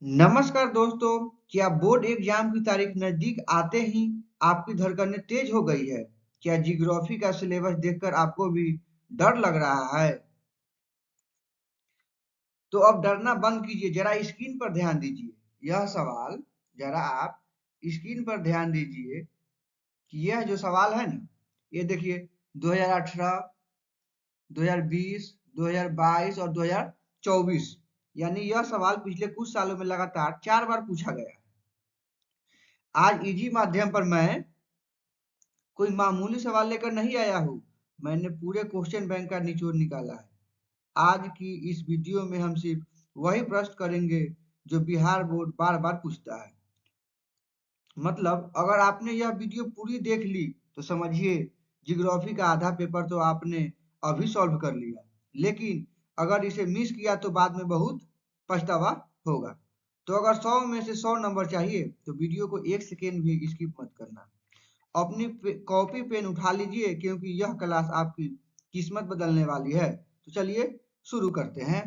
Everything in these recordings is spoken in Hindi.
नमस्कार दोस्तों, क्या बोर्ड एग्जाम की तारीख नजदीक आते ही आपकी धड़कनें तेज हो गई है? क्या जियोग्राफी का सिलेबस देखकर आपको भी डर लग रहा है? तो अब डरना बंद कीजिए, जरा स्क्रीन पर ध्यान दीजिए। यह सवाल, जरा आप स्क्रीन पर ध्यान दीजिए कि यह जो सवाल है ना, ये देखिए 2018, 2020, 2022 और 2024, यानी यह सवाल पिछले कुछ सालों में लगातार 4 बार पूछा गया है। आज इजी माध्यम पर मैं कोई मामूली सवाल लेकर नहीं आया हूँ। मैंने पूरे क्वेश्चन बैंक का निचोड़ निकाला है। आज की इस वीडियो में हम सिर्फ वही प्रश्न करेंगे जो बिहार बोर्ड बार बार पूछता है। मतलब अगर आपने यह वीडियो पूरी देख ली तो समझिए जियोग्राफी का आधा पेपर तो आपने अभी सॉल्व कर लिया। लेकिन अगर इसे मिस किया तो बाद में बहुत पछतावा होगा। तो अगर 100 में से 100 नंबर चाहिए तो वीडियो को 1 सेकेंड भी स्किप मत करना। अपनी कॉपी पेन उठा लीजिए क्योंकि यह क्लास आपकी किस्मत बदलने वाली है। तो चलिए शुरू करते हैं।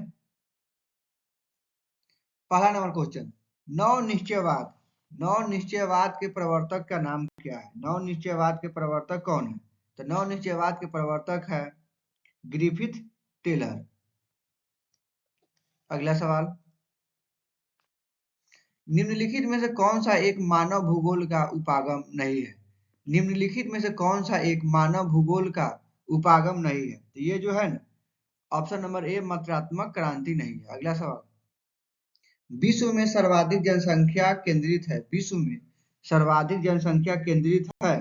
पहला नंबर क्वेश्चन, नव निश्चयवाद। नव निश्चयवाद के प्रवर्तक का नाम क्या है? नव निश्चयवाद के प्रवर्तक कौन है? तो नव निश्चयवाद के प्रवर्तक है ग्रिफिथ टेलर। अगला सवाल, निम्नलिखित में से कौन सा एक मानव भूगोल का उपागम नहीं है? निम्नलिखित में से कौन सा एक मानव भूगोल का उपागम नहीं है? तो ये जो है ना, ऑप्शन नंबर ए मात्रात्मक क्रांति नहीं है। अगला सवाल, विश्व में सर्वाधिक जनसंख्या केंद्रित है। विश्व में सर्वाधिक जनसंख्या केंद्रित है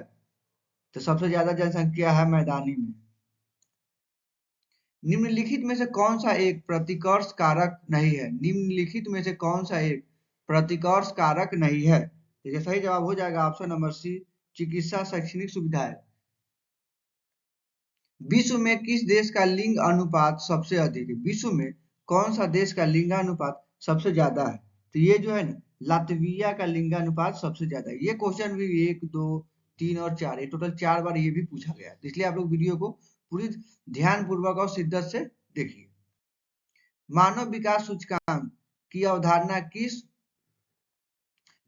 तो सबसे ज्यादा जनसंख्या है मैदानी में। निम्नलिखित में से कौन सा एक प्रतिकर्ष कारक नहीं है? निम्नलिखित में से कौन सा एक प्रतिकर्ष कारक नहीं है? तो सही जवाब हो जाएगा ऑप्शन नंबर सी, चिकित्सा शैक्षणिक सुविधाएं। विश्व में किस देश का लिंग अनुपात सबसे अधिक है? विश्व में कौन सा देश का लिंगानुपात सबसे ज्यादा है? तो ये जो है ना, लातविया का लिंगानुपात सबसे ज्यादा है। ये क्वेश्चन भी 1, 2, 3 और 4, ये टोटल 4 बार ये भी पूछा गया है। तो इसलिए आप लोग वीडियो को पूरी ध्यान पूर्वक और शिद्दत से देखिए। मानव विकास सूचकांक की अवधारणा किस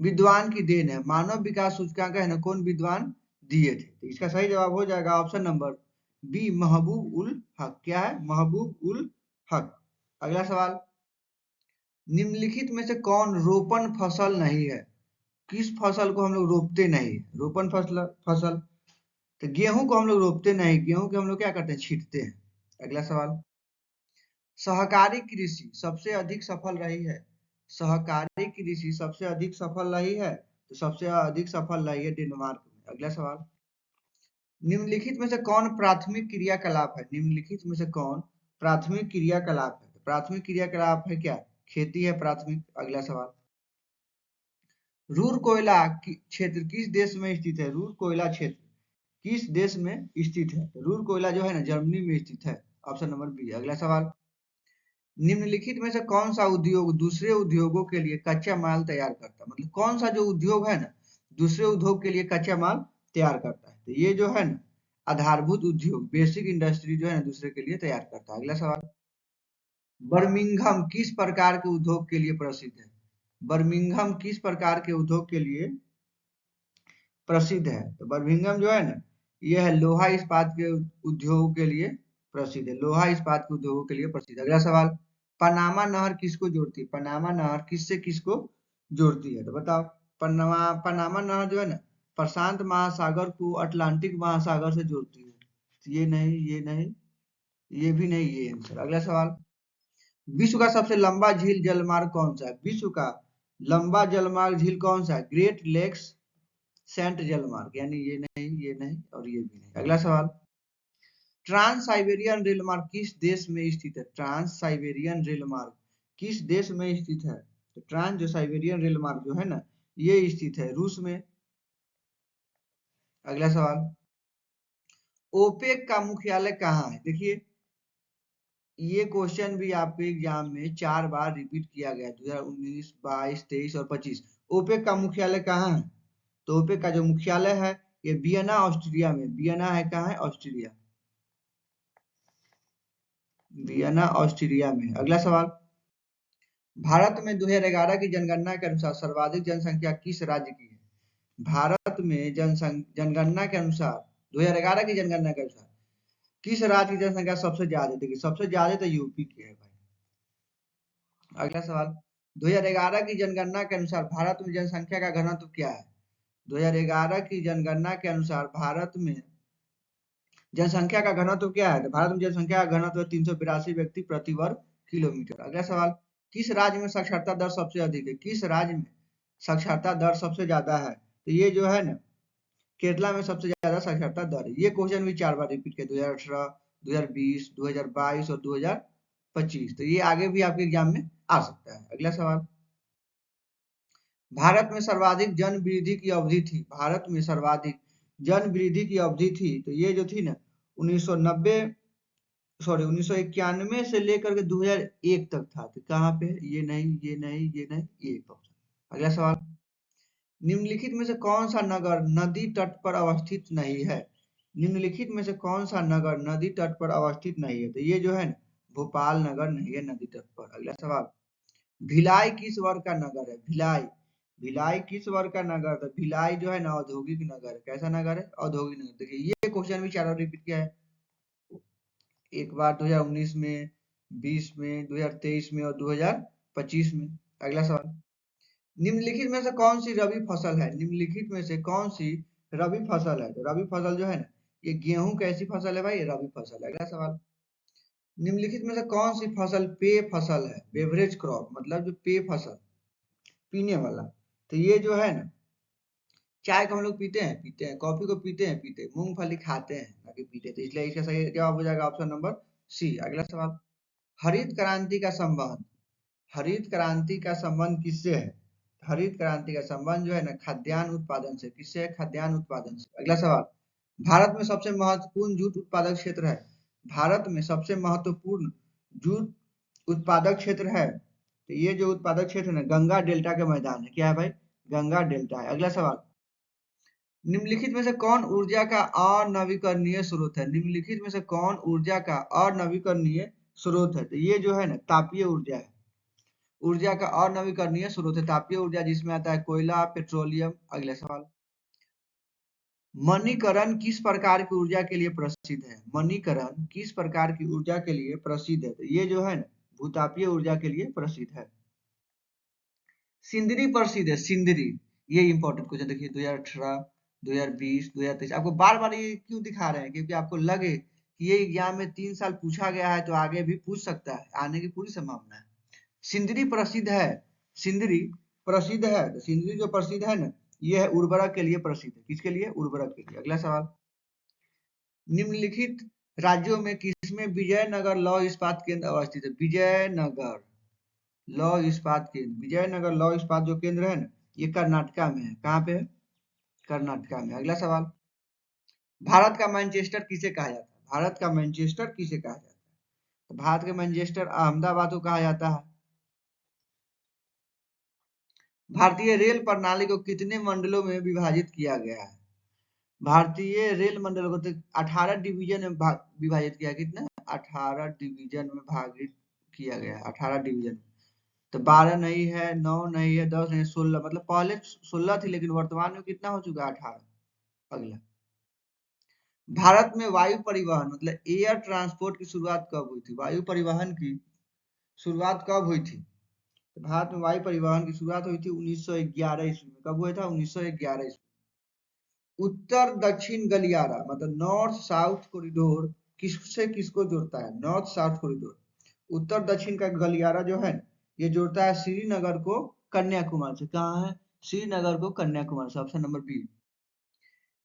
विद्वान की देन है? मानव विकास सूचकांक है ना, कौन विद्वान दिए थे? तो इसका सही जवाब हो जाएगा ऑप्शन नंबर बी, महबूब उल हक। क्या है? महबूब उल हक। अगला सवाल, निम्नलिखित में से कौन रोपण फसल नहीं है? किस फसल को हम लोग रोपते नहीं? रोपण फसल तो गेहूं को हम लोग रोपते नहीं, गेहूं के हम लोग क्या करते हैं? छींटते हैं। अगला सवाल, सहकारी कृषि सबसे अधिक सफल रही है। सहकारी कृषि सबसे अधिक सफल रही है तो सबसे अधिक सफल रही है डेनमार्क में। अगला सवाल, निम्नलिखित में से कौन प्राथमिक क्रियाकलाप है? निम्नलिखित में से कौन प्राथमिक क्रियाकलाप है? प्राथमिक क्रियाकलाप है क्या? खेती है प्राथमिक। अगला सवाल, रूरकोइला क्षेत्र किस देश में स्थित है? रूरकोइला क्षेत्र किस देश में स्थित है? रूरकोइला जो है ना, जर्मनी में स्थित है। Option number B. अगला सवाल, निम्नलिखित में से कौन सा उद्योग दूसरे उद्योगों के लिए कच्चा माल तैयार करता है? मतलब कौन सा जो उद्योग है ना, दूसरे उद्योग के लिए कच्चा माल तैयार करता है? तो ये जो है ना, आधारभूत उद्योग, बेसिक इंडस्ट्री जो है ना, दूसरे के लिए तैयार करता है। अगला सवाल, बर्मिंघम किस प्रकार के उद्योग के लिए प्रसिद्ध है? बर्मिंघम किस प्रकार के उद्योग के लिए प्रसिद्ध है? तो बर्मिंघम जो है ना, यह है लोहा इस्पात के उद्योग के लिए प्रसिद्ध है। लोहा इस्पात के उद्योगों के लिए प्रसिद्ध है। अगला सवाल, पनामा नहर किसको जोड़ती है? पनामा नहर किससे किसको जोड़ती है? तो बताओ। पनामा नहर जो है ना, प्रशांत महासागर को अटलांटिक महासागर से जोड़ती है। तो ये नहीं, ये नहीं, ये भी नहीं, ये आंसर। अगला सवाल, विश्व का सबसे लंबा झील जलमार्ग कौन सा है? विश्व का लंबा जलमार्ग झील कौन सा है? ग्रेट लेक्स सेंट जलमार्ग, यानी ये नहीं, ये नहीं और ये भी नहीं। अगला सवाल, ट्रांस साइबेरियन रेल मार्ग किस देश में स्थित है? ट्रांस साइबेरियन रेल मार्ग किस देश में स्थित है? तो ट्रांस जो साइबेरियन रेल मार्ग जो है ना, ये स्थित है रूस में। अगला सवाल, ओपेक का मुख्यालय कहाँ है? देखिए, ये क्वेश्चन भी आपके एग्जाम में 4 बार रिपीट किया गया, 2019, 22, 23 और 25। ओपेक का मुख्यालय कहाँ है? तो ओपेक का जो मुख्यालय है ये वियना ऑस्ट्रिया में। वियना है, कहाँ है? ऑस्ट्रिया, वियना ऑस्ट्रिया में। अगला सवाल, भारत में 2011 की जनगणना के अनुसार सर्वाधिक जनसंख्या किस राज्य की है? भारत में जनगणना के अनुसार 2011 की जनगणना के अनुसार किस राज्य की जनसंख्या सबसे ज्यादा? देखिए सबसे ज्यादा तो यूपी की है भाई। अगला सवाल, 2011 की जनगणना के अनुसार भारत में जनसंख्या का घनत्व क्या है? 2011 की जनगणना के अनुसार भारत में जनसंख्या का घनत्व क्या है? तो भारत में जनसंख्या का घनत्व 382 व्यक्ति प्रति वर्ग किलोमीटर। अगला सवाल, किस राज्य में साक्षरता दर सबसे अधिक है? किस राज्य में साक्षरता दर सबसे ज्यादा है? तो ये जो है ना, केरला में सबसे ज्यादा साक्षरता दर है। ये क्वेश्चन भी 4 बार रिपीट किया, 2018, 2020, 2022 और 2025। तो ये आगे भी आपके एग्जाम में आ सकता है। अगला सवाल, भारत में सर्वाधिक जन वृद्धि की अवधि थी, भारत में सर्वाधिक जन वृद्धि की अवधि थी, तो ये जो थी ना 1990 सॉरी 1991 से लेकर के 2001 तक था। तो कहाँ पे? ये नहीं, ये नहीं, ये नहीं, ये ऑप्शन। अगला सवाल, निम्नलिखित में से कौन सा नगर नदी तट पर अवस्थित नहीं है? निम्नलिखित में से कौन सा नगर नदी तट पर अवस्थित नहीं है? तो ये जो है ना, भोपाल नगर नहीं है नदी तट पर। अगला सवाल, भिलाई किस वर्ग का नगर है? भिलाई, भिलाई किस वर्ग का नगर? तो भिलाई जो है ना औद्योगिक नगर है। कैसा नगर है? औद्योगिक नगर। देखिए ये क्वेश्चन भी 4 बार रिपीट किया है, एक बार 2019 में, 20 में, 2023 में और 2025 में। अगला सवाल, निम्नलिखित में से कौन सी रबी फसल है? निम्नलिखित में से कौन सी रबी फसल है? तो रबी फसल जो है ना, ये गेहूं कैसी फसल है भाई? ये रबी फसल है। अगला सवाल, निम्नलिखित में से कौन सी फसल पेय फसल है? बेवरेज क्रॉप, मतलब जो पेय फसल, पीने वाला। तो ये जो है ना, चाय को हम लोग पीते हैं, पीते हैं, कॉफी को पीते हैं, पीते हैं, मूंगफली खाते हैं ना कि पीते हैं। तो इसलिए इसका सही जवाब हो जाएगा ऑप्शन नंबर सी। अगला सवाल, हरित क्रांति का संबंध, हरित क्रांति का संबंध किससे है? हरित क्रांति का संबंध जो है ना खाद्यान्न उत्पादन से। किससे है? खाद्यान्न उत्पादन से। अगला सवाल, भारत में सबसे महत्वपूर्ण जूट उत्पादक क्षेत्र है? भारत में सबसे महत्वपूर्ण जूट उत्पादक क्षेत्र है, तो ये जो उत्पादक क्षेत्र है गंगा डेल्टा के मैदान है। क्या है भाई? गंगा डेल्टा है। अगला सवाल, निम्नलिखित में से कौन ऊर्जा का अनवीकरणीय स्रोत है? निम्नलिखित में से कौन ऊर्जा का अनवीकरणीय स्रोत है? तो ये जो है ना तापीय ऊर्जा है। ऊर्जा का अनवीकरणीय स्रोत है तापीय ऊर्जा, जिसमें आता है कोयला, पेट्रोलियम। अगला सवाल, मणिकरण किस प्रकार की ऊर्जा के लिए प्रसिद्ध है? मणिकरण किस प्रकार की ऊर्जा के लिए प्रसिद्ध है? तो ये जो है ना भूतापीय ऊर्जा के लिए प्रसिद्ध है। सिंदरी प्रसिद्ध है, सिंदरी। ये इंपॉर्टेंट क्वेश्चन देखिए 2018, 2020, 2023। आपको बार बार ये क्यों दिखा रहे हैं? क्योंकि आपको लगे कि ये एग्जाम में 3 साल पूछा गया है तो आगे भी पूछ सकता है, आने की पूरी संभावना है। सिंदरी प्रसिद्ध है, सिंदरी प्रसिद्ध है। तो सिंदरी जो प्रसिद्ध है ना, ये है उर्वरक के लिए प्रसिद्ध है। किसके लिए? उर्वरक के लिए। अगला सवाल, निम्नलिखित राज्यों में किसमें विजयनगर लौह इस्पात केंद्र अवस्थित है? विजयनगर लौह इस्पात केंद्र, विजयनगर लौह इस्पात जो केंद्र है ना, ये कर्नाटका में है। कहाँ पे है? कर्नाटका में। अगला सवाल, भारत का मैनचेस्टर किसे कहा जाता है? भारत का मैनचेस्टर किसे कहा जाता है? तो भारत का मैनचेस्टर अहमदाबाद को कहा जाता है। भारतीय रेल प्रणाली को कितने मंडलों में विभाजित किया गया है? भारतीय रेल मंडल को तो 18 डिवीजन में विभाजित किया। कितना? 18 डिवीजन में भागित किया गया है, 18 डिवीजन। तो 12 नहीं है, 9 नहीं है, 10 नहीं, 16, मतलब पहले 16 थी लेकिन वर्तमान में कितना हो चुका है? 18। अगला, भारत में वायु परिवहन मतलब एयर ट्रांसपोर्ट की शुरुआत कब हुई थी? वायु परिवहन की शुरुआत कब हुई थी? तो भारत में वायु परिवहन की शुरुआत हुई थी 1911 ईस्वी में। कब हुआ था? 1911 ईस्वी। उत्तर दक्षिण गलियारा मतलब नॉर्थ साउथ कॉरिडोर किससे किसको जोड़ता है? नॉर्थ साउथ कॉरिडोर, उत्तर दक्षिण का गलियारा जो है ये जोड़ता है श्रीनगर को कन्याकुमारी से। कहाँ है? श्रीनगर को कन्याकुमारी से। Option number B.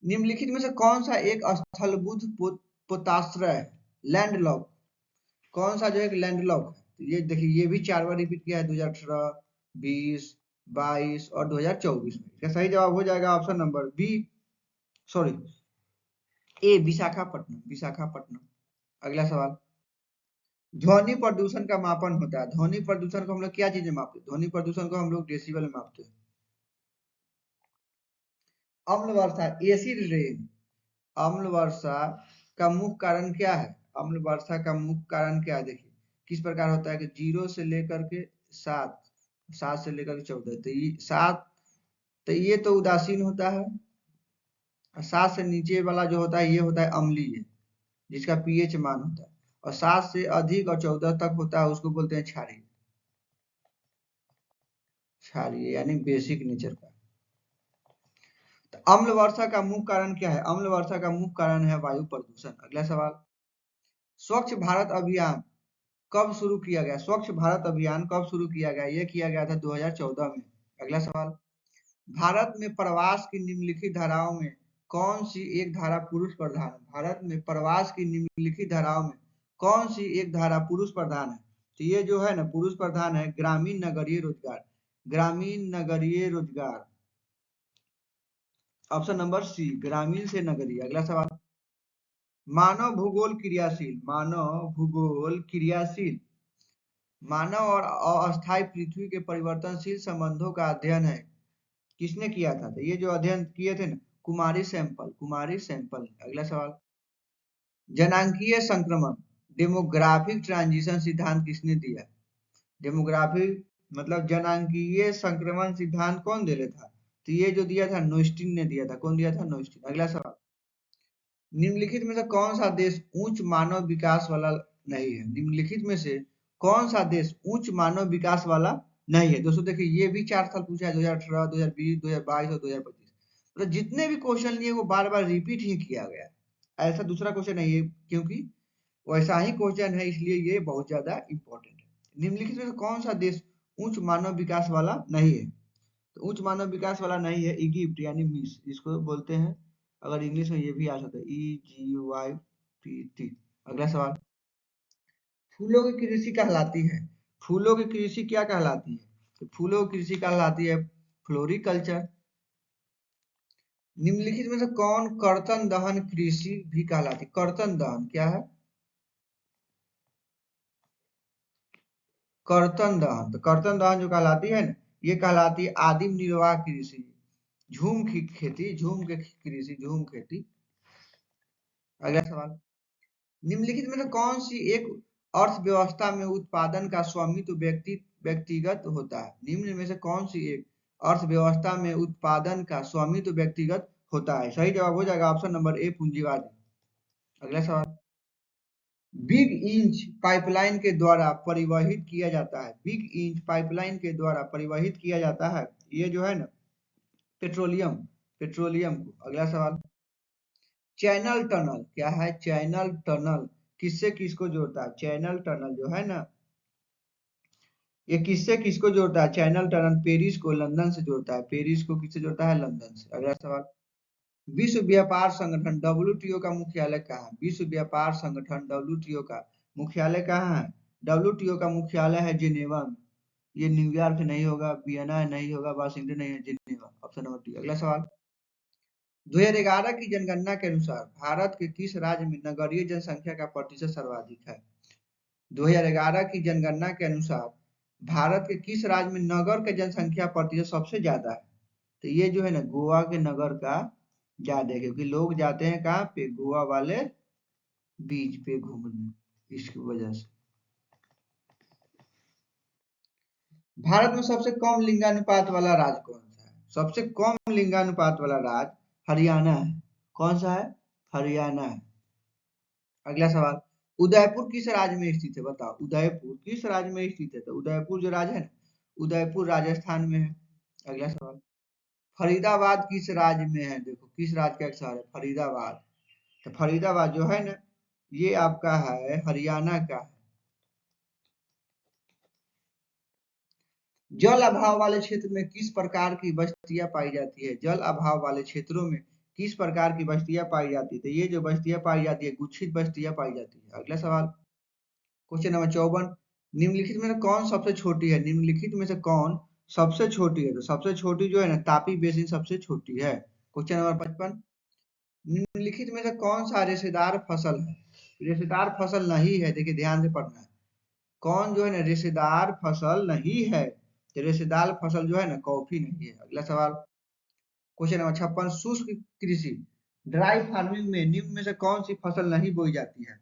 निम्नलिखित में से कौन सा एक स्थलबुद्ध पोताश्रय है? लैंडलॉक, कौन सा जो है लैंडलॉक है? तो ये देखिए ये भी 4 बार रिपीट किया है, 2018, 20, 22 और 2024 में। इसका सही जवाब हो जाएगा ऑप्शन नंबर बी, सॉरी ए, विशाखापट्टनम, विशाखापट्टनम। अगला सवाल, ध्वनि प्रदूषण का मापन होता है। ध्वनि प्रदूषण को हम लोग क्या चीजें मापते हैं? ध्वनि प्रदूषण को हम लोग डेसिबल में मापते हैं। अम्ल वर्षा, एसिड रेन, अम्ल वर्षा का मुख्य कारण क्या है? अम्ल वर्षा का मुख्य कारण क्या है? देखिए किस प्रकार होता है कि 0 से लेकर के 7 7 से लेकर 14, तो ये 7, तो ये तो उदासीन होता है। 7 से नीचे वाला जो होता है ये होता है अम्लीय, जिसका पीएच मान होता है, और 7 से अधिक और 14 तक होता है उसको बोलते हैं क्षारीय। क्षारीय यानी बेसिक नेचर का। तो अम्ल वर्षा का मुख्य कारण क्या है? अम्ल वर्षा का मुख्य कारण है वायु प्रदूषण। अगला सवाल, स्वच्छ भारत अभियान कब शुरू किया गया? स्वच्छ भारत अभियान कब शुरू किया गया? ये किया गया था 2014 में। अगला सवाल, भारत में प्रवास की निम्नलिखित धाराओं में कौन सी एक धारा पुरुष प्रधान है? भारत में प्रवास की निम्नलिखित धाराओं में कौन सी एक धारा पुरुष प्रधान है? तो ये जो है ना पुरुष प्रधान है ग्रामीण नगरीय रोजगार। ग्रामीण नगरीय रोजगार, ऑप्शन नंबर सी, ग्रामीण से नगरीय। अगला सवाल, मानव भूगोल क्रियाशील, मानव भूगोल क्रियाशील, मानव और अस्थायी पृथ्वी के परिवर्तनशील संबंधों का अध्ययन है, किसने किया था? तो ये जो अध्ययन किए थे ना कुमारी सैंपल, कुमारी सैंपल। अगला सवाल, जनांकीय संक्रमण डेमोग्राफिक ट्रांजिशन सिद्धांत किसने दिया? डेमोग्राफिक मतलब जनांकीय संक्रमण सिद्धांत कौन दे रहा था? तो ये जो दिया था नोस्टिन ने दिया था। कौन दिया था? नोस्टिन। अगला सवाल, निम्नलिखित में से कौन सा देश उच्च मानव विकास वाला नहीं है? निम्नलिखित में से कौन सा देश उच्च मानव विकास वाला नहीं है? दोस्तों देखिए ये भी 4 साल पूछा है, 2018, 2020, 2022 और 2025। मतलब जितने भी क्वेश्चन लिए वो बार बार रिपीट ही किया गया। ऐसा दूसरा क्वेश्चन नहीं है, क्योंकि वैसा ही क्वेश्चन है इसलिए ये बहुत ज्यादा इंपॉर्टेंट है। निम्नलिखित में से कौन सा देश उच्च मानव विकास वाला नहीं है? तो उच्च मानव विकास वाला नहीं है इजिप्ट यानी मिस्र, इसको बोलते हैं। अगर इंग्लिश में ये भी आ सकता है EGYPT। अगला सवाल, फूलों की कृषि कहलाती है, फूलों की कृषि क्या कहलाती है? तो फूलों की कृषि कहलाती है फ्लोरिकल्चर। निम्नलिखित में से कौन कर्तन दहन कृषि भी कहलाती है? कर्तन दहन क्या है? कर्तन दहन, तो कर्तन दहन जो कहलाती है ना ये कहलाती है आदिम निर्वाह कृषि, झूम की खेती, झूम के कृषि, झूम खेती। अगला सवाल, निम्नलिखित में से कौन सी एक अर्थव्यवस्था में उत्पादन का स्वामित्व व्यक्तिगत होता है? निम्न में से कौन सी एक अर्थव्यवस्था में उत्पादन का स्वामित्व व्यक्तिगत होता है? सही जवाब हो जाएगा ऑप्शन नंबर ए, पूंजीवादी। अगला सवाल, बिग इंच पाइपलाइन के द्वारा परिवहित किया जाता है, बिग इंच पाइपलाइन के द्वारा परिवहित किया जाता है ये जो है ना पेट्रोलियम, पेट्रोलियम को। अगला सवाल, चैनल टनल क्या है? चैनल टनल किससे किसको जोड़ता है? चैनल टनल जो है ना ये किससे किसको जोड़ता है? चैनल टनल पेरिस को लंदन से जोड़ता है, पेरिस को किससे जोड़ता है? लंदन से। अगला सवाल, विश्व व्यापार संगठन WTO का मुख्यालय कहाँ है? विश्व व्यापार संगठन WTO का मुख्यालय कहाँ है? WTO का मुख्यालय है जिनेवा में। ये न्यूयॉर्क नहीं होगा, वियना नहीं होगा, वाशिंगटन नहीं है, जिनेवा, ऑप्शन नंबर डी। अगला सवाल, 2011 की जनगणना के अनुसार भारत के किस राज्य में नगरीय जनसंख्या का प्रतिशत सर्वाधिक है? 2011 की जनगणना के अनुसार भारत के किस राज्य में नगर के जनसंख्या प्रतिशत सबसे ज्यादा है? तो ये जो है ना गोवा के नगर का ज्यादा है, क्योंकि लोग जाते हैं कहाँ पे? गोवा वाले बीच पे घूमने, इसकी वजह से। भारत में सबसे कम लिंगानुपात वाला राज्य कौन सा है? सबसे कम लिंगानुपात वाला राज्य हरियाणा है। कौन सा है? हरियाणा है। अगला सवाल, उदयपुर किस राज्य में स्थित है? बताओ उदयपुर किस राज्य में स्थित है? तो उदयपुर जो राज्य है ना उदयपुर राजस्थान में है। अगला सवाल, फरीदाबाद किस राज्य में है? देखो किस राज्य का एक शहर है फरीदाबाद, तो फरीदाबाद जो है ना ये आपका है हरियाणा का है। जल अभाव वाले क्षेत्र में किस प्रकार की बस्तियां पाई जाती है? जल अभाव वाले क्षेत्रों में किस प्रकार की बस्तियां पाई जाती है? तो ये जो बस्तियां पाई जाती है गुच्छित बस्तियां पाई जाती है। अगला सवाल, क्वेश्चन नंबर 54, निम्नलिखित में से कौन सबसे छोटी है? निम्नलिखित में से कौन सबसे छोटी है? तो सबसे छोटी जो है ना तापी बेसिन सबसे छोटी है। क्वेश्चन नंबर 55, निम्नलिखित में से कौन सा रेशेदार फसल है? रेशेदार फसल नहीं है, देखिए ध्यान से पढ़ना है। कौन जो है ना रेशेदार फसल नहीं है? तो रेशेदार फसल जो है ना कॉफी नहीं है। अगला सवाल, क्वेश्चन नंबर 56, शुष्क कृषि ड्राई फार्मिंग में निम्न में से कौन सी फसल नहीं बोई जाती है?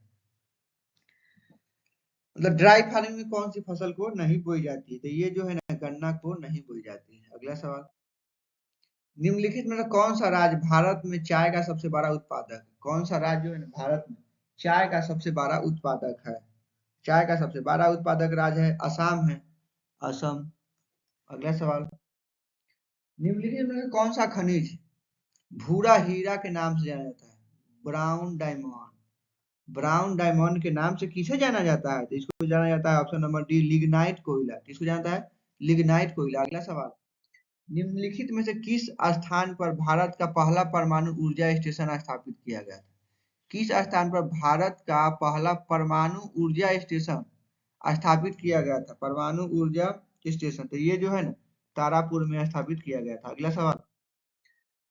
मतलब ड्राई फार्मिंग में कौन सी फसल को नहीं बोई जाती है, तो ये जो है ना गन्ना को नहीं बोई जाती है। अगला सवाल, निम्नलिखित में से कौन सा राज्य भारत में चाय का सबसे बड़ा उत्पादक है? कौन सा राज्य जो है ना भारत में चाय का सबसे बड़ा उत्पादक है? चाय का सबसे बड़ा उत्पादक राज्य है असम है, असम। अगला सवाल, निम्नलिखित में से कौन सा खनिज भूरा हीरा के नाम से जाना जाता है? Brown diamond. ब्राउन डायमंड के नाम से किसे जाना जाता है? तो इसको जाना जाता है ऑप्शन नंबर डी लिग्नाइट कोयला। किसको जाना जाता है? लिग्नाइट कोयला। अगला सवाल, निम्नलिखित में से किस स्थान पर भारत का पहला परमाणु ऊर्जा स्टेशन स्थापित किया गया था? किस स्थान पर भारत का पहला परमाणु ऊर्जा स्टेशन स्थापित किया गया था? परमाणु ऊर्जा स्टेशन, तो ये जो है ना तारापुर में स्थापित किया गया था। अगला सवाल,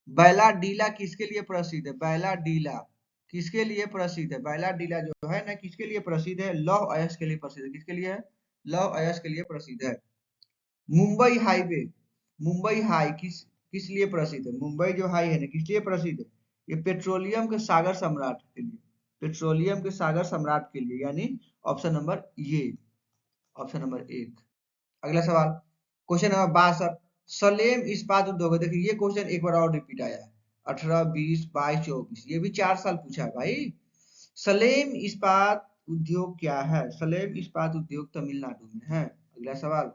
बैलाडीला किसके लिए प्रसिद्ध है? बैलाडीला किसके लिए प्रसिद्ध है? बैलाडीला जो है ना किसके लिए प्रसिद्ध है? लौह अयस्क के लिए प्रसिद्ध है। किसके लिए है? लौह अयस्क के लिए प्रसिद्ध है। मुंबई हाईवे, मुंबई हाई किस लिए प्रसिद्ध है? मुंबई जो हाई है ना किस लिए प्रसिद्ध है? ये पेट्रोलियम के सागर सम्राट के लिए, पेट्रोलियम के सागर सम्राट के लिए, यानी ऑप्शन नंबर ये, ऑप्शन नंबर एक। अगला सवाल, क्वेश्चन नंबर 62, सलेम इस्पात उद्योग, देखिए ये क्वेश्चन एक बार और रिपीट आया है, 18, 20, 22, 24, ये भी 4 साल पूछा है भाई। सलेम इस्पात उद्योग क्या है? सलेम इस्पात उद्योग तमिलनाडु में है। अगला सवाल,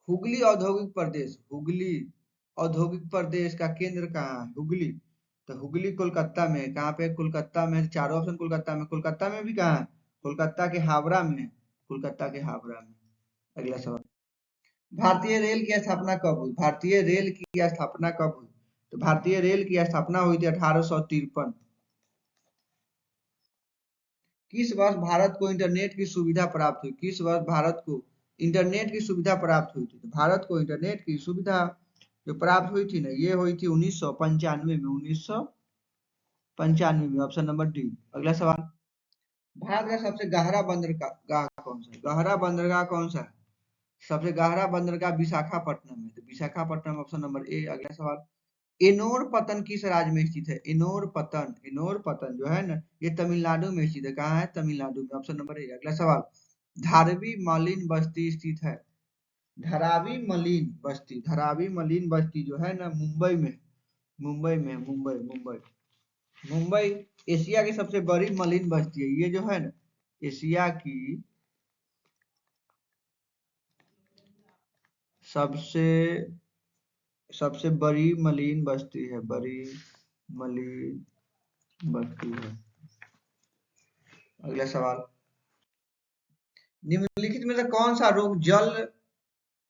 हुगली औद्योगिक प्रदेश, हुगली औद्योगिक प्रदेश का केंद्र कहाँ है? हुगली, तो हुगली कोलकाता में। कहाँ पे? कोलकाता में। चारों ऑप्शन कोलकाता में। कोलकाता में भी कहाँ है? कोलकाता के हावड़ा में है, कोलकाता के हावड़ा में। अगला सवाल, भारतीय रेल की स्थापना कब हुई? भारतीय रेल की स्थापना कब हुई? तो भारतीय रेल की स्थापना हुई थी 1853। किस वर्ष भारत को इंटरनेट की सुविधा प्राप्त हुई? किस वर्ष भारत को इंटरनेट की सुविधा प्राप्त हुई थी? तो भारत को इंटरनेट की सुविधा जो प्राप्त हुई थी ना ये हुई थी 1995 में, 1995 में, ऑप्शन नंबर डी। अगला सवाल, भारत का सबसे गहरा बंदरगाह कौन सा है? गहरा बंदरगाह कौन सा है? सबसे गहरा बंदरगाह विशाखापट्टनम है, तो विशाखापट्टनम ऑप्शन नंबर ए। अगला सवाल, एनोर पतन किस राज्य में स्थित है? एनोर पतन, एनोर पतन जो है ना ये तमिलनाडु में स्थित है। कहाँ है? तमिलनाडु में, ऑप्शन नंबर ए। अगला सवाल, धारवी मलिन बस्ती स्थित है? धारावी मलिन बस्ती, धारावी मलिन बस्ती जो है ना मुंबई में, मुंबई में, मुंबई, मुंबई, मुंबई एशिया की सबसे बड़ी मलिन बस्ती है। ये जो है ना एशिया की सबसे सबसे बड़ी मलिन बस्ती है, बड़ी मलिन बस्ती है। अगला सवाल, निम्नलिखित में से कौन सा रोग जल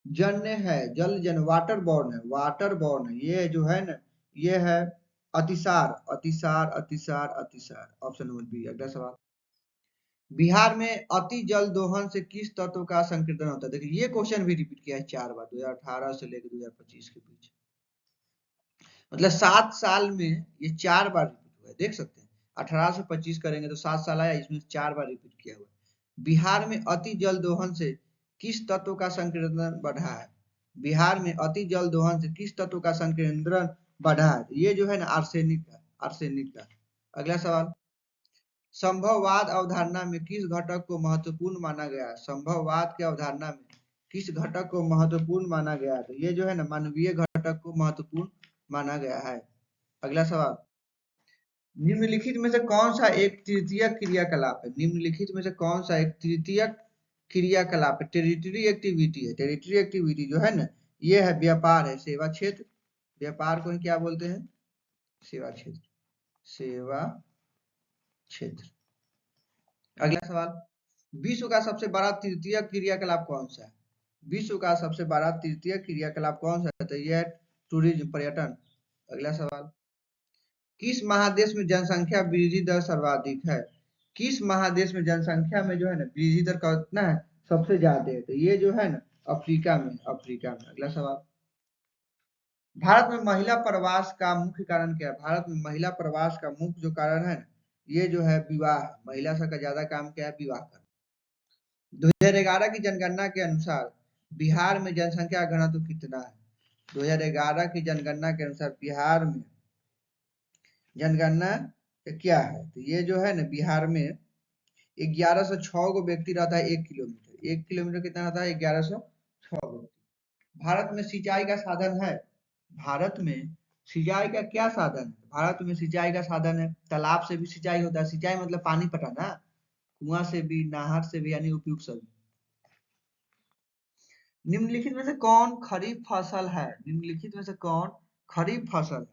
जन्य है? जल जन वाटर बॉर्न है, वाटर बॉर्न है। ये जो है ना ये है अतिसार, अतिसार, अतिसार, अतिसार, ऑप्शन नंबर बी। अगला सवाल, बिहार में अति जल दोहन से किस तत्व का संकीर्तन होता है? देखिए ये क्वेश्चन भी रिपीट किया है 4 बार, 2018 से लेकर 2025 के बीच, मतलब 7 साल में ये 4 बार रिपीट हुआ है। देख सकते हैं 18 से 25 करेंगे तो 7 साल आया, इसमें 4 बार रिपीट किया हुआ है। बिहार में अति जल दोहन से किस तत्व का संकीर्तन बढ़ा है? बिहार में अति जल दोहन से किस तत्व का संकीर्तन बढ़ा है? ये जो है ना आर्सेनिक का, आर्सेनिक का। अगला सवाल, संभववाद अवधारणा में किस घटक को महत्वपूर्ण माना गया है? संभववाद की अवधारणा में किस घटक को महत्वपूर्ण माना गया है? तो ये जो है ना मानवीय घटक को महत्वपूर्ण माना गया है। अगला सवाल, निम्नलिखित में से कौन सा एक तृतीय क्रियाकलाप है? निम्नलिखित में से कौन सा एक तृतीय क्रियाकलाप है? टेरिटरी एक्टिविटी है। टेरिटरी एक्टिविटी जो है ना ये है व्यापार है, सेवा क्षेत्र। व्यापार को क्या बोलते हैं? सेवा क्षेत्र, सेवा क्षेत्र। अगला सवाल, विश्व का सबसे बड़ा तृतीय क्रियाकलाप कौन सा है? विश्व का सबसे बड़ा तृतीय क्रियाकलाप कौन सा है? तो यह टूरिज्म, पर्यटन। अगला सवाल, किस महादेश में जनसंख्या वृद्धि दर सर्वाधिक है? किस महादेश में जनसंख्या में जो है ना वृद्धि दर कितना है? सबसे ज्यादा है, तो ये जो है ना अफ्रीका में, अफ्रीका में। अगला सवाल, भारत में महिला प्रवास का मुख्य कारण क्या है? भारत में महिला प्रवास का मुख्य जो कारण है ये जो है विवाह, महिला सबका ज्यादा काम क्या है? विवाह करना। 2011 की जनगणना के अनुसार बिहार में जनसंख्या घनत्व कितना है? 2011 की जनगणना के अनुसार बिहार में जनगणना क्या है? तो ये जो है ना बिहार में 1106 गो व्यक्ति रहता है 1 किलोमीटर। 1 किलोमीटर कितना रहता है? 1106 व्यक्ति। भारत में सिंचाई का साधन है? भारत में सिंचाई का क्या साधन है? भारत में सिंचाई का साधन है, तालाब से भी सिंचाई होता है। सिंचाई मतलब पानी पटाना, कुआं से भी, नहर से भी, यानी उपयुक्त सभी। निम्नलिखित में से कौन खरीफ फसल है? निम्नलिखित में से कौन खरीफ फसल है?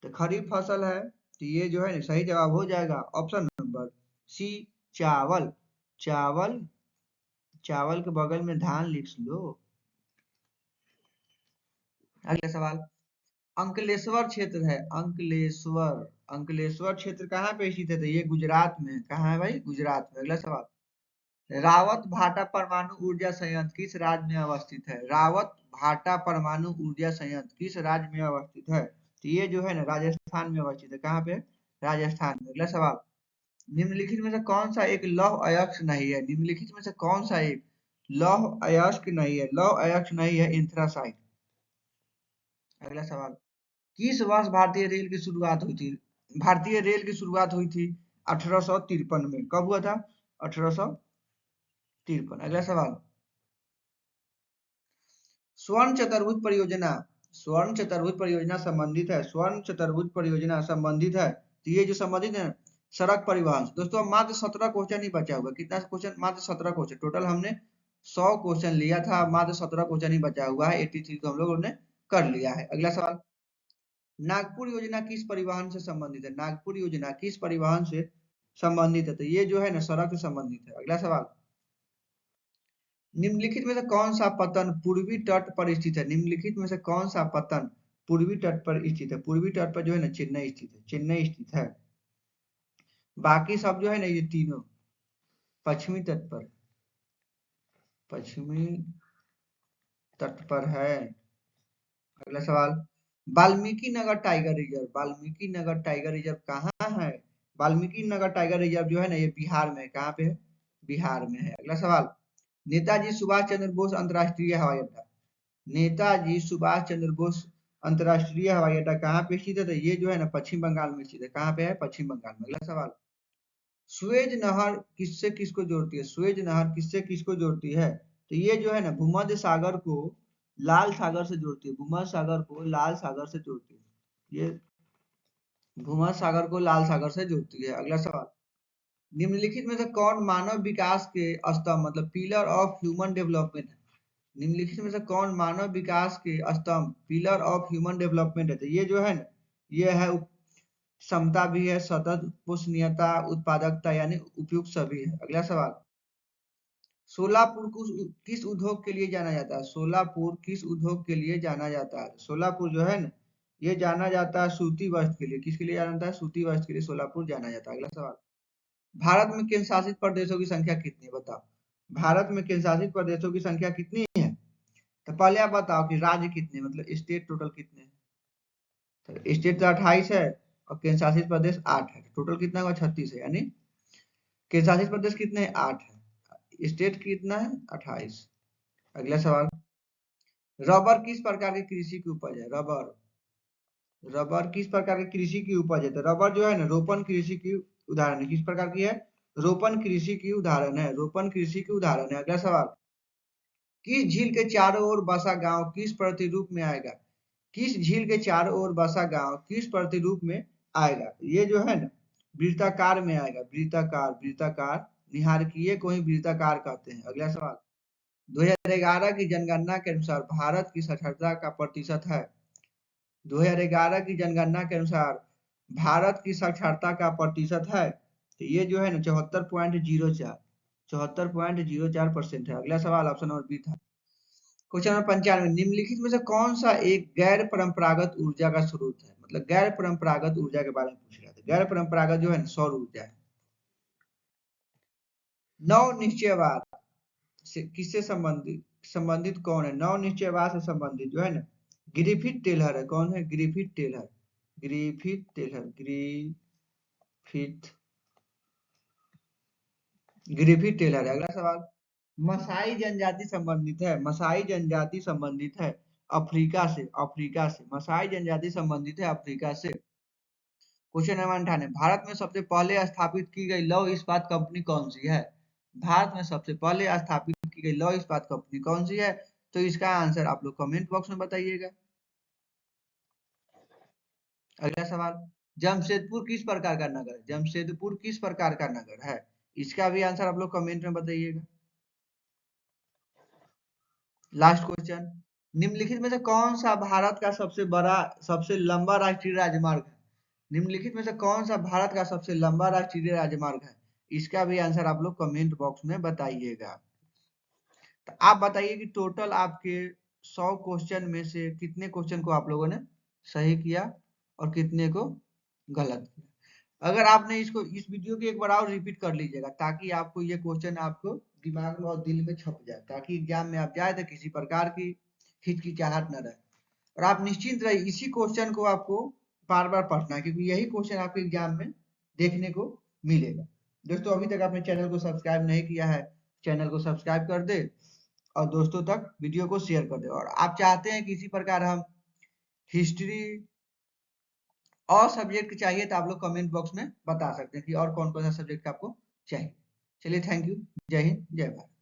तो खरीफ फसल है तो ये जो है सही जवाब हो जाएगा ऑप्शन नंबर सी, चावल। चावल, चावल के बगल में धान लिख लो। अगला सवाल, अंकलेश्वर क्षेत्र है, अंकलेश्वर, अंकलेश्वर क्षेत्र कहाँ पे स्थित है? तो ये गुजरात में। कहाँ है भाई? गुजरात में। अगला सवाल, रावत भाटा परमाणु ऊर्जा संयंत्र किस राज्य में अवस्थित है? रावत भाटा परमाणु ऊर्जा संयंत्र किस राज्य में अवस्थित है? तो ये जो है ना राजस्थान में अवस्थित है। कहाँ पे? राजस्थान में। अगला सवाल, निम्नलिखित में से कौन सा एक लौह अयस्क नहीं है? निम्नलिखित में से कौन सा एक लौह अयस्क नहीं है? लौह अयस्क नहीं है एंथ्रासाइट। अगला सवाल, किस वर्ष भारतीय रेल की शुरुआत हुई थी? भारतीय रेल की शुरुआत हुई थी 1853 में। कब हुआ था? 1853। अगला सवाल, स्वर्ण चतुर्भुज परियोजना, स्वर्ण चतुर्भुज परियोजना संबंधित है, स्वर्ण चतुर्भुज परियोजना संबंधित है तो ये जो संबंधित है सड़क परिवहन। दोस्तों मात्र 17 क्वेश्चन ही बचा हुआ। कितना क्वेश्चन? मात्र 17 क्वेश्चन। टोटल हमने 100 क्वेश्चन लिया था, मात्र 17 क्वेश्चन ही बचा हुआ है। 83 तो हम लोगों ने कर लिया है। अगला सवाल, नागपुर योजना किस परिवहन से संबंधित है? नागपुर योजना किस परिवहन से संबंधित है? तो ये जो है ना सड़क से संबंधित है। अगला सवाल, निम्नलिखित में से कौन सा पतन पूर्वी तट पर स्थित है? निम्नलिखित में से कौन सा पतन पूर्वी तट पर स्थित है? पूर्वी तट पर जो है ना चेन्नई स्थित है, चेन्नई स्थित है। बाकी सब जो है ना ये तीनों पश्चिमी तट पर, पश्चिमी तट पर है। अगला सवाल, Valmiki Nagar tiger reserve, Valmiki Nagar tiger reserve कहाँ है? वाल्मीकि नगर टाइगर रिजर्व जो है ना ये बिहार में है। कहाँ पे है? बिहार में है। अगला सवाल, नेताजी सुभाष चंद्र बोस अंतरराष्ट्रीय हवाई अड्डा, नेताजी सुभाष चंद्र बोस अंतरराष्ट्रीय हवाई अड्डा कहाँ पे स्थित है? तो ये जो है ना पश्चिम बंगाल में स्थित है। कहाँ पे है? पश्चिम बंगाल में। अगला सवाल, सुएज नहर किससे किसको जोड़ती है? सुएज नहर किससे किसको जोड़ती है? तो ये जो है ना भूमध्य सागर को लाल सागर से जोड़ती है, भूमध्य सागर को लाल सागर से जोड़ती है। ये भूमध्य सागर को लाल सागर से जोड़ती है। अगला सवाल, निम्नलिखित में से कौन मानव विकास के स्तंभ मतलब पिलर ऑफ ह्यूमन डेवलपमेंट है? निम्नलिखित में से कौन मानव विकास के स्तंभ पिलर ऑफ ह्यूमन डेवलपमेंट है? तो ये जो है ना ये है समता भी है, सतत पोषणीयता, उत्पादकता यानी उपयुक्त सभी है। अगला सवाल, सोलापुर किस उद्योग के लिए जाना जाता है? सोलापुर किस उद्योग के लिए जाना जाता है? सोलापुर जो है ना ये जाना जाता है सूती वस्त्र के लिए। किसके लिए जाना जाता है? सूती वस्त्र के लिए सोलापुर जाना जाता है। अगला सवाल, भारत में केंद्र शासित प्रदेशों की संख्या कितनी है? बताओ, भारत में केंद्र शासित प्रदेशों की संख्या कितनी है? तो पहले आप बताओ कि राज्य कितने मतलब स्टेट टोटल कितने हैं? तो स्टेट तो 28 है और केंद्र शासित प्रदेश 8 है। टोटल कितना हुआ? 36 है। यानी केंद्र शासित प्रदेश कितने हैं? 8 है। स्टेट कितना है? 28। अगला सवाल, रबर किस प्रकार की कृषि की उपज है? रबर, रबर किस प्रकार की कृषि की उपज है? तो रबर जो है ना रोपण कृषि की उदाहरण है। किस प्रकार की है? रोपण कृषि की उदाहरण है, रोपण कृषि की उदाहरण है। अगला सवाल, किस झील के चारों ओर बसा गांव किस प्रतिरूप में आएगा? किस झील के चारों ओर बसा गांव किस प्रतिरूप में आएगा? ये जो है ना वृत्ताकार में आएगा, वृत्ताकार, वृत्ताकार, निहारकीय को ही वृत्ताकार कहते हैं। अगला सवाल, 2011 की जनगणना के अनुसार भारत की साक्षरता का प्रतिशत है? 2011 की जनगणना के अनुसार भारत की साक्षरता का प्रतिशत है तो ये जो है ना 74.04, 74.04% है। अगला सवाल ऑप्शन नंबर बी था। क्वेश्चन नंबर 95, निम्नलिखित में से कौन सा एक गैर परंपरागत ऊर्जा का स्रोत है? मतलब गैर परंपरागत ऊर्जा के बारे में पूछ रहा था। गैर परंपरागत जो है ना सौर ऊर्जा है। नव निश्चयवाद से किससे संबंधित कौन है? नव निश्चयवाद से संबंधित जो है ना ग्रिफिथ टेलर है। कौन है? Griffith Taylor, Griffith Taylor, Griffith, Griffith Taylor है। अगला सवाल, मसाई जनजाति संबंधित है, मसाई जनजाति संबंधित है अफ्रीका से, अफ्रीका से, मसाई जनजाति संबंधित है अफ्रीका से। क्वेश्चन नंबर 98, भारत में सबसे पहले स्थापित की गई लौह इस्पात कंपनी कौन सी है? भारत में सबसे पहले स्थापित की गई लौह इस्पात कंपनी कौन सी है? तो इसका आंसर आप लोग कमेंट बॉक्स में बताइएगा। अगला सवाल, जमशेदपुर किस प्रकार का नगर है? जमशेदपुर किस प्रकार का नगर है? इसका भी आंसर आप लोग कमेंट में बताइएगा। लास्ट क्वेश्चन, निम्नलिखित में से कौन सा भारत का सबसे लंबा राष्ट्रीय राजमार्ग है? निम्नलिखित में से कौन सा भारत का सबसे लंबा राष्ट्रीय राजमार्ग है? इसका भी आंसर आप लोग कमेंट बॉक्स में बताइएगा। तो आप बताइए कि टोटल आपके 100 क्वेश्चन में से कितने क्वेश्चन को आप लोगों ने सही किया और कितने को गलत किया। अगर आपने इस वीडियो को एक बार और रिपीट कर लीजिएगा ताकि आपको ये क्वेश्चन आपको दिमाग में और दिल में छप जाए, ताकि एग्जाम में आप जाए तो किसी प्रकार की हिचकिचाहट न रहे और आप निश्चिंत रहिए। इसी क्वेश्चन को आपको बार बार पढ़ना है क्योंकि यही क्वेश्चन आपके एग्जाम में देखने को मिलेगा। दोस्तों, अभी तक आपने चैनल को सब्सक्राइब नहीं किया है, चैनल को सब्सक्राइब कर दे और दोस्तों तक वीडियो को शेयर कर दे। और आप चाहते हैं कि इसी प्रकार हम हिस्ट्री और सब्जेक्ट चाहिए तो आप लोग कमेंट बॉक्स में बता सकते हैं कि और कौन कौन सा सब्जेक्ट आपको चाहिए। चलिए, थैंक यू। जय हिंद, जय भारत।